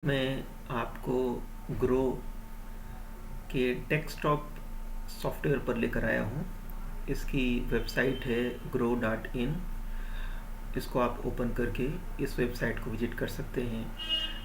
मैं आपको ग्रो के डेस्कटॉप सॉफ्टवेयर पर लेकर आया हूँ। इसकी वेबसाइट है grow.in। इसको आप ओपन करके इस वेबसाइट को विजिट कर सकते हैं।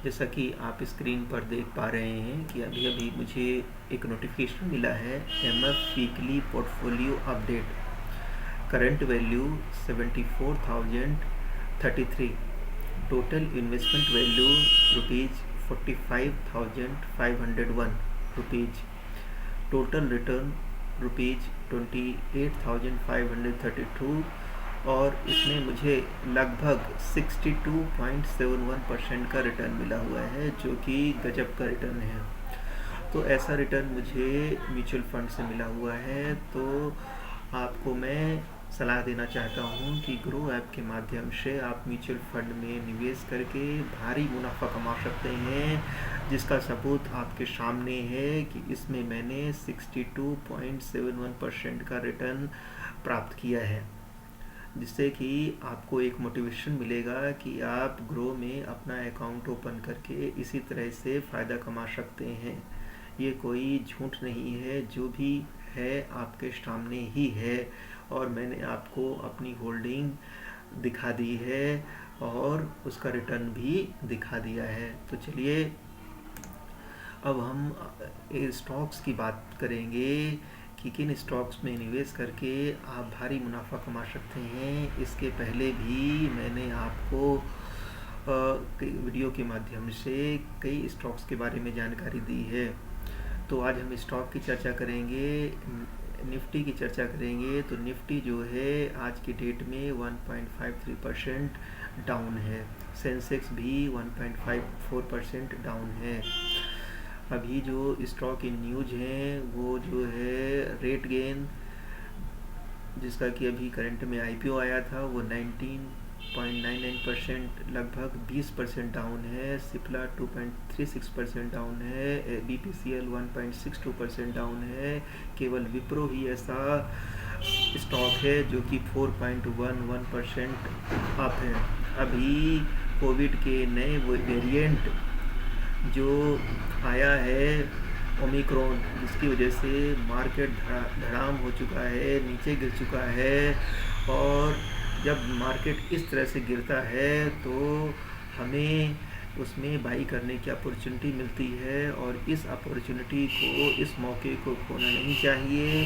जैसा कि आप स्क्रीन पर देख पा रहे हैं कि अभी अभी मुझे एक नोटिफिकेशन मिला है, MF weekly portfolio update, current value 74,033, total investment value rupees 45,501 rupees, total return rupees 28,532, और इसमें मुझे लगभग 62.71% का रिटर्न मिला हुआ है, जो कि गजब का रिटर्न है। तो ऐसा रिटर्न मुझे म्यूचुअल फंड से मिला हुआ है। तो आपको मैं सलाह देना चाहता हूँ कि ग्रो ऐप के माध्यम से आप म्यूचुअल फंड में निवेश करके भारी मुनाफा कमा सकते हैं, जिसका सबूत आपके सामने है कि इसमें मैंने 62.71% का रिटर्न प्राप्त किया है, जिससे कि आपको एक मोटिवेशन मिलेगा कि आप ग्रो में अपना अकाउंट ओपन करके इसी तरह से फ़ायदा कमा सकते हैं। ये कोई झूठ नहीं है, जो भी है आपके सामने ही है, और मैंने आपको अपनी होल्डिंग दिखा दी है और उसका रिटर्न भी दिखा दिया है। तो चलिए अब हम स्टॉक्स की बात करेंगे कि किन स्टॉक्स में निवेश करके आप भारी मुनाफा कमा सकते हैं। इसके पहले भी मैंने आपको कई वीडियो के माध्यम से कई स्टॉक्स के बारे में जानकारी दी है। तो आज हम स्टॉक की चर्चा करेंगे, निफ्टी की चर्चा करेंगे। तो निफ्टी जो है आज की डेट में 1.53% डाउन है, सेंसेक्स भी 1.54% डाउन है। अभी जो स्टॉक इन न्यूज हैं वो जो है रेट गेन, जिसका कि अभी करंट में आईपीओ आया था, वो 19.99%, लगभग 20% डाउन है। सिप्ला 2.36% डाउन है। बीपीसीएल 1.62% डाउन है। केवल विप्रो ही ऐसा स्टॉक है जो कि 4.11% अप है। अभी कोविड के नए वेरिएंट जो आया है ओमिक्रॉन, जिसकी वजह से मार्केट धड़ाम हो चुका है, नीचे गिर चुका है। और जब मार्केट इस तरह से गिरता है तो हमें उसमें बाई करने की अपॉर्चुनिटी मिलती है, और इस अपॉर्चुनिटी को, इस मौके को खोना नहीं चाहिए।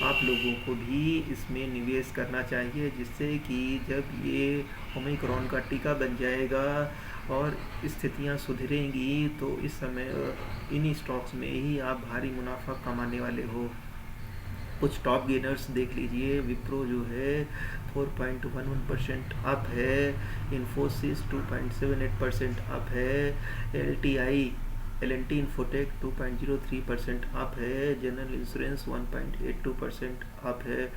आप लोगों को भी इसमें निवेश करना चाहिए, जिससे कि जब ये ओमिक्रॉन का टीका बन जाएगा और स्थितियां सुधरेंगी तो इस समय इन्हीं स्टॉक्स में ही आप भारी मुनाफा कमाने वाले हो। कुछ टॉप गेनर्स देख लीजिए। विप्रो जो है 4.11% अप है। इन्फोसिस 2.78% अप है। L N T Infotech 2.03% up है। जनरल इंश्योरेंस 1.82% अप है।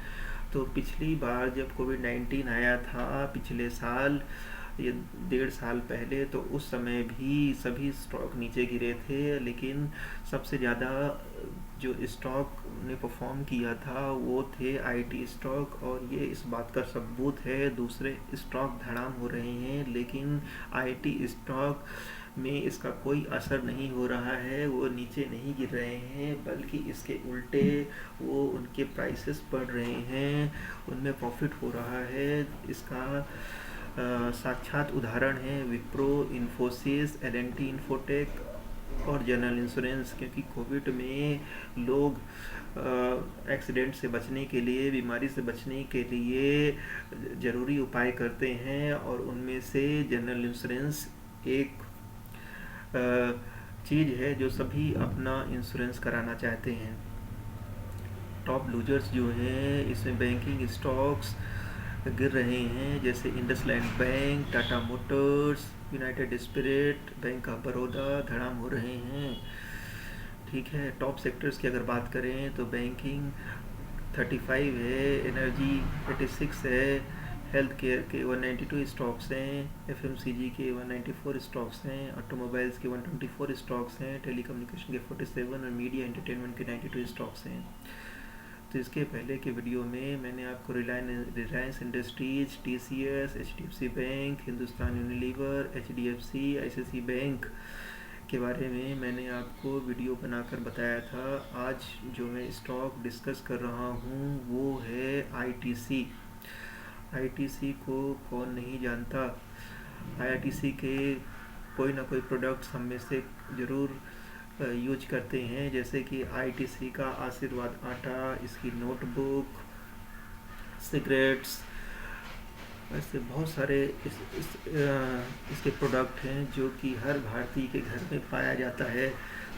तो पिछली बार जब कोविड-19 आया था पिछले साल, ये 1.5 साल पहले, तो उस समय भी सभी स्टॉक नीचे गिरे थे, लेकिन सबसे ज़्यादा जो स्टॉक ने परफॉर्म किया था वो थे आईटी स्टॉक। और ये इस बात का सबूत है, दूसरे स्टॉक धड़ाम हो रहे हैं लेकिन आईटी स्टॉक में इसका कोई असर नहीं हो रहा है, वो नीचे नहीं गिर रहे हैं, बल्कि इसके उल्टे वो उनके प्राइसेस बढ़ रहे हैं, उनमें प्रॉफिट हो रहा है। इसका साक्षात उदाहरण है Wipro, Infosys, L N T Infotech और जनरल इंश्योरेंस। क्योंकि कोविड में लोग एक्सीडेंट से बचने के लिए, बीमारी से बचने के लिए ज़रूरी उपाय करते हैं, और उनमें से जनरल इंश्योरेंस एक चीज़ है जो सभी अपना इंश्योरेंस कराना चाहते हैं। टॉप लूजर्स जो हैं इसमें बैंकिंग स्टॉक्स गिर रहे हैं, जैसे IndusInd bank, Tata Motors, United spirit, bank of Baroda धड़ाम हो रहे हैं। ठीक है, टॉप सेक्टर्स की अगर बात करें तो बैंकिंग 35 है, एनर्जी 86 है, हेल्थ केयर के 192 स्टॉक्स हैं, एफएमसीजी के 194 स्टॉक्स हैं, ऑटोमोबाइल्स के 124 स्टॉक्स हैं, टेलीकम्युनिकेशन के 47 और मीडिया एंटरटेनमेंट के 92 स्टॉक्स हैं। तो इसके पहले के वीडियो में मैंने आपको Reliance industries, TCS, HDFC bank, Hindustan Unilever, HDFC, ICICI bank, के बारे में मैंने आपको वीडियो बनाकर बताया था। आज जो मैं स्टॉक डिस्कस कर रहा हूँ वो है आईटीसी। आईटीसी को कौन नहीं जानता। आईटीसी के कोई ना कोई प्रोडक्ट्स हम में से ज़रूर यूज करते हैं, जैसे कि आईटीसी का आशीर्वाद आटा, इसकी नोटबुक, सिगरेट्स, ऐसे बहुत सारे इसके प्रोडक्ट हैं जो कि हर भारतीय के घर में पाया जाता है।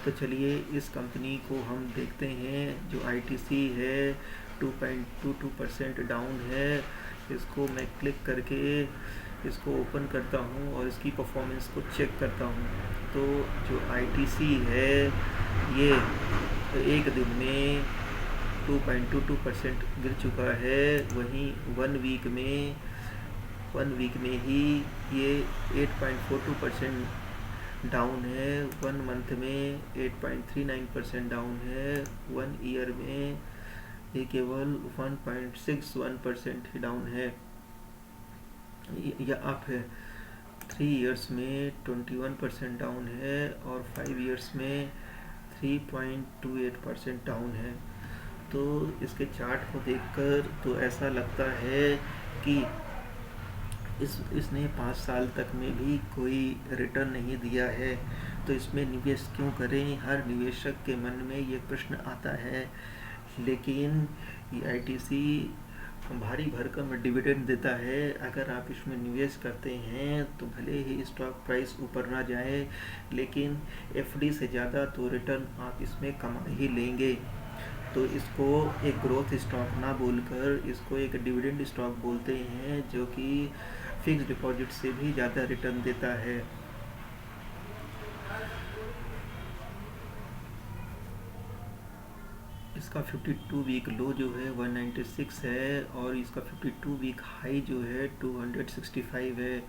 तो चलिए इस कंपनी को हम देखते हैं। जो आईटीसी है 2.22% डाउन है। इसको मैं क्लिक करके इसको ओपन करता हूँ और इसकी परफॉर्मेंस को चेक करता हूँ। तो जो आईटीसी है ये एक दिन में 2.22% गिर चुका है। वहीं वन वीक में ही ये 8.42% डाउन है। 1 मंथ में 8.39% डाउन है। 1 ईयर में ये केवल 1.61% ही डाउन है या अप है। 3 इयर्स में 21% डाउन है और 5 इयर्स में 3.28% डाउन है। तो इसके चार्ट को देखकर तो ऐसा लगता है कि इसने 5 साल तक में भी कोई रिटर्न नहीं दिया है। तो इसमें निवेश क्यों करें, हर निवेशक के मन में ये प्रश्न आता है। लेकिन ये आईटीसी भारी भरकम डिविडेंड देता है। अगर आप इसमें निवेश करते हैं तो भले ही स्टॉक प्राइस ऊपर ना जाए, लेकिन एफडी से ज़्यादा तो रिटर्न आप इसमें कमा ही लेंगे। तो इसको एक ग्रोथ स्टॉक ना बोलकर इसको एक डिविडेंड स्टॉक बोलते हैं, जो कि फिक्स डिपॉजिट से भी ज़्यादा रिटर्न देता है। इसका 52 वीक लो जो है 196 है और इसका 52 वीक हाई जो है 265 है।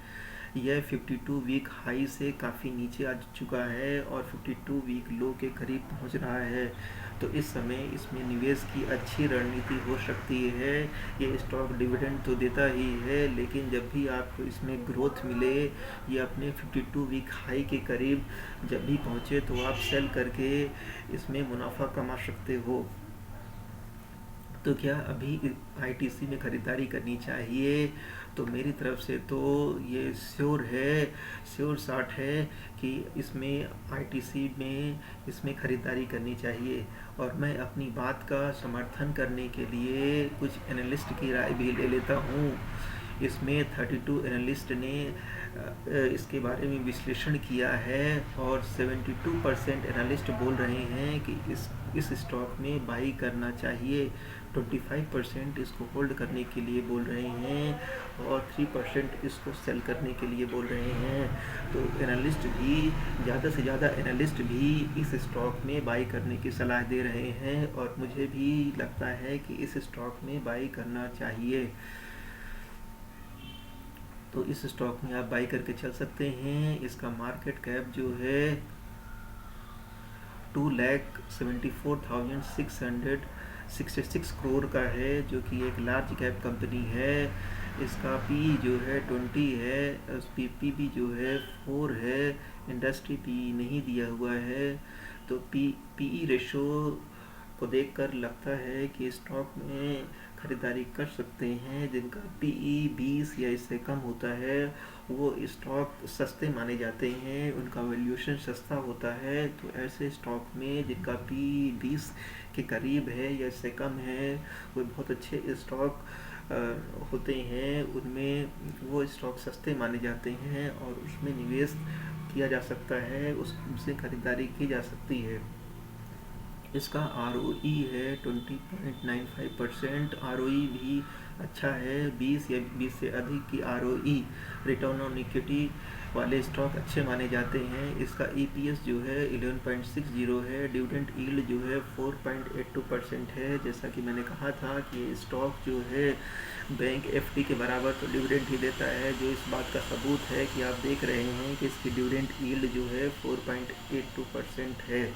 यह 52 वीक हाई से काफ़ी नीचे आ चुका है और 52 वीक लो के करीब पहुंच रहा है। तो इस समय इसमें निवेश की अच्छी रणनीति हो सकती है। ये स्टॉक डिविडेंड तो देता ही है, लेकिन जब भी आपको इसमें ग्रोथ मिले, ये अपने 52 वीक हाई के करीब जब भी पहुँचे तो आप सेल करके इसमें मुनाफा कमा सकते हो। तो क्या अभी आईटीसी में ख़रीदारी करनी चाहिए? तो मेरी तरफ से तो ये श्योर शॉट है कि इसमें आईटीसी में इसमें ख़रीदारी करनी चाहिए। और मैं अपनी बात का समर्थन करने के लिए कुछ एनालिस्ट की राय भी ले लेता हूँ। इसमें 32 एनालिस्ट ने इसके बारे में विश्लेषण किया है और 72% एनालिस्ट बोल रहे हैं कि इस स्टॉक में बाई करना चाहिए। 25% इसको होल्ड करने के लिए बोल रहे हैं और 3% इसको सेल करने के लिए बोल रहे हैं। तो एनालिस्ट भी ज़्यादा से ज़्यादा एनालिस्ट भी इस स्टॉक में बाई करने की सलाह दे रहे हैं और मुझे भी लगता है कि इस स्टॉक में बाई करना चाहिए। तो इस स्टॉक में आप बाई करके चल सकते हैं। इसका मार्केट कैप जो है 2,74,666 करोड़ का है, जो कि एक लार्ज कैप कंपनी है। इसका पी जो है 20 है, उसकी पीबी जो है 4 है। इंडस्ट्री पी नहीं दिया हुआ है। तो पीई रेशो को देखकर लगता है कि स्टॉक में खरीदारी कर सकते हैं। जिनका पीई 20 या इससे कम होता है वो स्टॉक सस्ते माने जाते हैं, उनका वैल्यूएशन सस्ता होता है। तो ऐसे स्टॉक में जिनका पी 20 के करीब है या इससे कम है, वो बहुत अच्छे स्टॉक होते हैं। उनमें वो स्टॉक सस्ते माने जाते हैं और उसमें निवेश किया जा सकता है, उससे खरीदारी की जा सकती है। इसका ROE है 20.95%। ROE भी अच्छा है। 20 या 20 से अधिक की ROE रिटर्न ऑन इक्विटी वाले स्टॉक अच्छे माने जाते हैं। इसका EPS जो है 11.60 है। डिविडेंड यील्ड जो है 4.82% है। जैसा कि मैंने कहा था कि ये स्टॉक जो है बैंक FD के बराबर तो डिविडेंड ही देता है, जो इस बात का सबूत है कि आप देख रहे हैं कि इसकी डिविडेंड यील्ड जो है 4.82% है।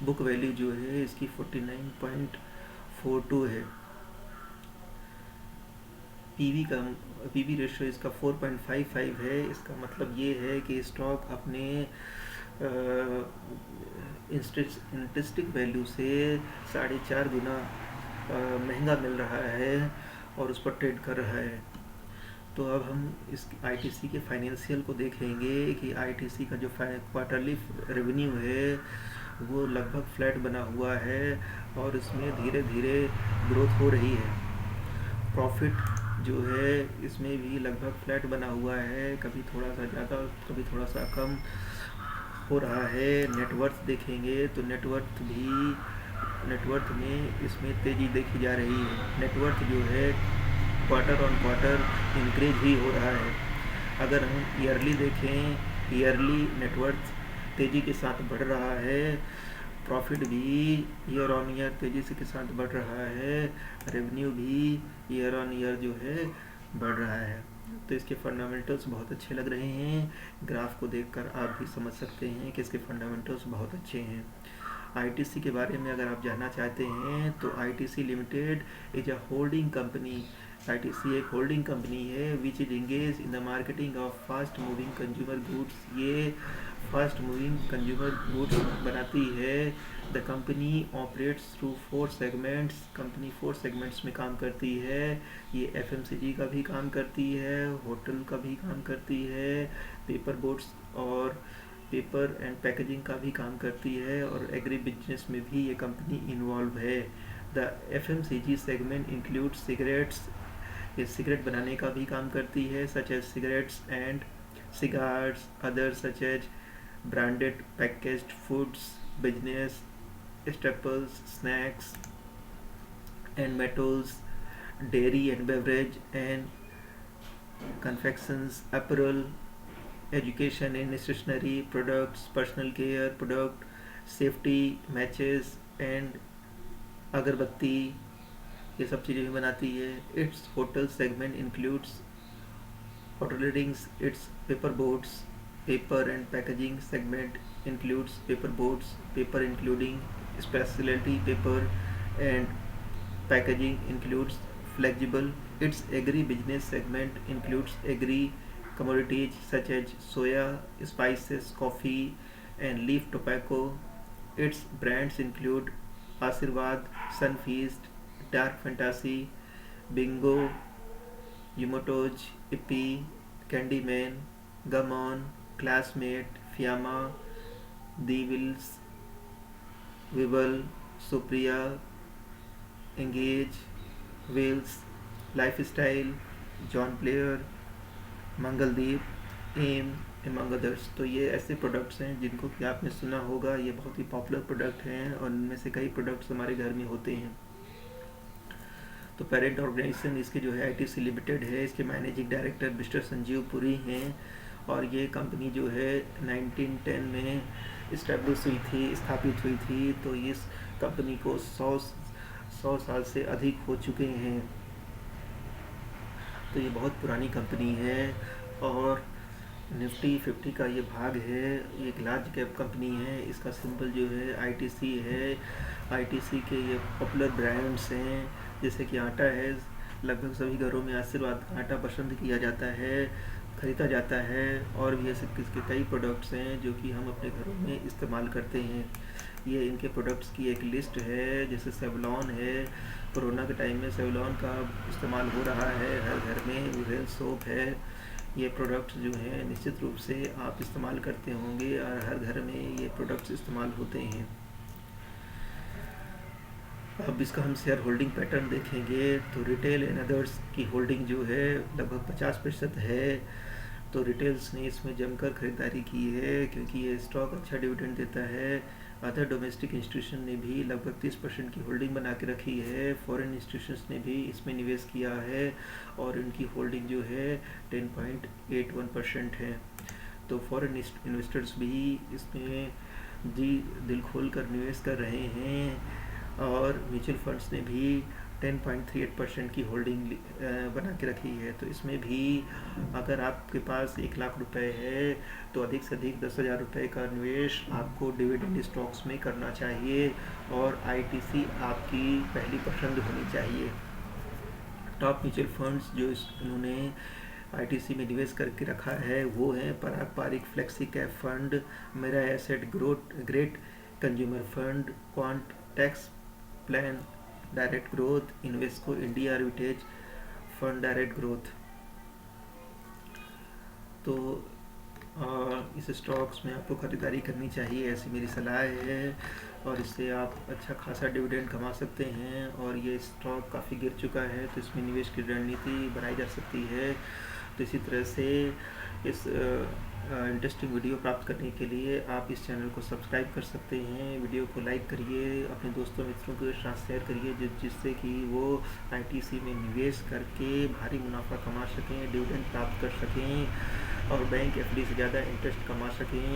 बुक वैल्यू जो है इसकी 49.42 है। पीवी का पीवी रेशियो इसका 4.55 है। इसका मतलब ये है कि स्टॉक अपने इंटरेस्टिक वैल्यू से 4.5 गुना महंगा मिल रहा है और उस पर ट्रेड कर रहा है। तो अब हम इस आईटीसी के फाइनेंशियल को देखेंगे कि आईटीसी का जो क्वार्टरली रेवेन्यू है वो लगभग फ्लैट बना हुआ है और इसमें धीरे धीरे ग्रोथ हो रही है। प्रॉफिट जो है इसमें भी लगभग फ्लैट बना हुआ है, कभी थोड़ा सा ज़्यादा कभी थोड़ा सा कम हो रहा है। नेटवर्थ देखेंगे तो नेटवर्थ में इसमें तेज़ी देखी जा रही है। नेटवर्थ जो है क्वार्टर ऑन क्वार्टर इंक्रीज ही हो रहा है। अगर हम ईयरली देखें, ईयरली नेटवर्थ तेज़ी के साथ बढ़ रहा है, प्रॉफिट भी ईयर ऑन ईयर तेज़ी से के साथ बढ़ रहा है, रेवेन्यू भी ईयर ऑन ईयर जो है बढ़ रहा है। तो इसके फंडामेंटल्स बहुत अच्छे लग रहे हैं। ग्राफ को देखकर आप भी समझ सकते हैं कि इसके फंडामेंटल्स बहुत अच्छे हैं। आईटीसी के बारे में अगर आप जानना चाहते हैं तो ITC limited is a holding company. ITC एक होल्डिंग कंपनी है which is engage in the marketing of fast moving consumer goods. ये फास्ट मूविंग कंज्यूमर गुड्स बनाती है। The company operates through 4 segments. Company 4 segments में काम करती है। ये एफएमसीजी का भी काम करती है, होटल का भी काम करती है, पेपर बोट्स और पेपर एंड पैकेजिंग का भी काम करती है और एग्री बिजनेस में भी ये कंपनी इन्वॉल्व है। The FMCG segment include cigarettes. ये सिगरेट बनाने का भी काम करती है, such as cigarettes and cigarettes, others such as branded packaged foods, business staples, snacks and metals, dairy and beverage and confections, apparel, education and stationery products, personal care product, safety matches and अगरबत्ती, ये सब चीज़ें भी बनाती है। It's hotel segment includes hotel ratings, its paper boats. Paper and packaging segment includes paper boats, paper including specialty paper, and packaging includes flexible. Its agri business segment includes agri commodities such as soya, spices, coffee, and leaf tobacco. Its brands include Asirvad, Sunfeast, Dark Fantasy, Bingo, Umotoj, Ippy, Candyman, Gumon, Classmate, Fiamma, Devils, Wibble, Supriya, Engage, Wales, Lifestyle, John Player, Mangaldeep, एम among others. तो ये ऐसे products हैं जिनको कि आपने सुना होगा, ये बहुत ही पॉपुलर प्रोडक्ट हैं और इनमें से कई प्रोडक्ट्स हमारे घर में होते हैं। तो पेरेंट ऑर्गेनाइजेशन इसके जो है आईटीसी लिमिटेड है। इसके managing director mister Sanjeev Puri हैं और ये कंपनी जो है 1910 में इस्टेब्लिश हुई थी, स्थापित हुई थी। तो इस कंपनी को 100 साल से अधिक हो चुके हैं। तो ये बहुत पुरानी कंपनी है और निफ्टी 50 का ये भाग है। ये एक लार्ज कैप कंपनी है। इसका सिंबल जो है आईटीसी है। आईटीसी के ये पॉपुलर ब्रांड्स हैं जैसे कि आटा है। लगभग सभी घरों में आशीर्वाद का आटा पसंद किया जाता है, ख़रीदा जाता है। और भी ऐसे किसके कई प्रोडक्ट्स हैं जो कि हम अपने घरों में इस्तेमाल करते हैं। ये इनके प्रोडक्ट्स की एक लिस्ट है। जैसे सेवलॉन है, कोरोना के टाइम में सेवलॉन का इस्तेमाल हो रहा है हर घर में। वुवेल सोप है। ये प्रोडक्ट्स जो हैं निश्चित रूप से आप इस्तेमाल करते होंगे और हर घर में ये प्रोडक्ट्स इस्तेमाल होते हैं। अब इसका हम शेयर होल्डिंग पैटर्न देखेंगे तो रिटेल एंड अदर्स की होल्डिंग जो है लगभग 50% है। तो रिटेल्स ने इसमें जमकर खरीदारी की है क्योंकि ये स्टॉक अच्छा डिविडेंड देता है। अदर डोमेस्टिक इंस्टीट्यूशन ने भी लगभग 30% की होल्डिंग बना के रखी है। फॉरेन इंस्टीट्यूशंस ने भी इसमें निवेश किया है और इनकी होल्डिंग जो है 10.81% है। तो फॉरेन इन्वेस्टर्स भी इसमें दिल खोल कर निवेश कर रहे हैं और म्यूचुअल फंड्स ने भी 10.38% की होल्डिंग बना के रखी है। तो इसमें भी अगर आपके पास 1 लाख रुपए है तो अधिक से अधिक 10,000 रुपये का निवेश आपको डिविडेंड स्टॉक्स में करना चाहिए और आईटीसी आपकी पहली पसंद होनी चाहिए। टॉप म्यूचुअल फंड्स जो इन्होंने आईटीसी में निवेश करके रखा है वो हैं पराग पारिक फ्लेक्सी कैप फंड, मेरा asset growth great consumer fund, quant tax plan direct growth, Invesco India arbitrage fund direct growth. तो इस स्टॉक्स में आपको खरीदारी करनी चाहिए, ऐसी मेरी सलाह है, और इससे आप अच्छा खासा डिविडेंड कमा सकते हैं। और ये स्टॉक काफ़ी गिर चुका है तो इसमें निवेश की रणनीति बनाई जा सकती है। तो इसी तरह से इस इंटरेस्टिंग वीडियो प्राप्त करने के लिए आप इस चैनल को सब्सक्राइब कर सकते हैं, वीडियो को लाइक करिए, अपने दोस्तों मित्रों के साथ शेयर करिए जिससे कि वो आईटीसी में निवेश करके भारी मुनाफा कमा सकें, डिविडेंड प्राप्त कर सकें और बैंक एफडी से ज़्यादा इंटरेस्ट कमा सकें।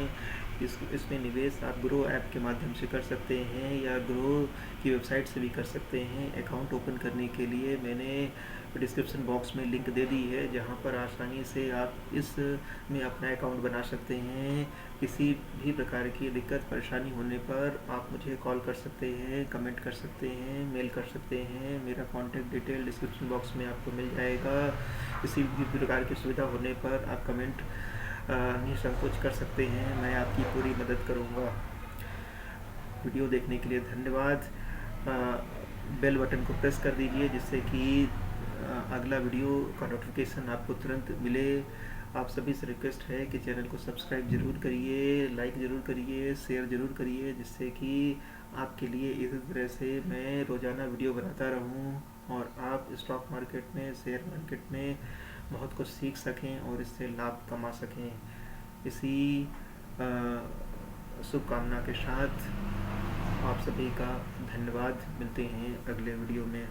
इसमें निवेश आप ग्रो ऐप के माध्यम से कर सकते हैं या ग्रो की वेबसाइट से भी कर सकते हैं। अकाउंट ओपन करने के लिए मैंने डिस्क्रिप्शन बॉक्स में लिंक दे दी है जहां पर आसानी से आप इस में अपना अकाउंट बना सकते हैं। किसी भी प्रकार की दिक्कत परेशानी होने पर आप मुझे कॉल कर सकते हैं, कमेंट कर सकते हैं, मेल कर सकते हैं। मेरा कॉन्टैक्ट डिटेल डिस्क्रिप्शन बॉक्स में आपको मिल जाएगा। किसी भी प्रकार की सुविधा होने पर आप कमेंट निसंकोच कर सकते हैं, मैं आपकी पूरी मदद करूंगा। वीडियो देखने के लिए धन्यवाद। बेल बटन को प्रेस कर दीजिए जिससे कि अगला वीडियो का नोटिफिकेशन आपको तुरंत मिले। आप सभी से रिक्वेस्ट है कि चैनल को सब्सक्राइब जरूर करिए, लाइक ज़रूर करिए, शेयर ज़रूर करिए, जिससे कि आपके लिए इसी तरह से मैं रोज़ाना वीडियो बनाता रहूं और आप स्टॉक मार्केट में, शेयर मार्केट में बहुत कुछ सीख सकें और इससे लाभ कमा सकें। इसी शुभकामना के साथ आप सभी का धन्यवाद। मिलते हैं अगले वीडियो में।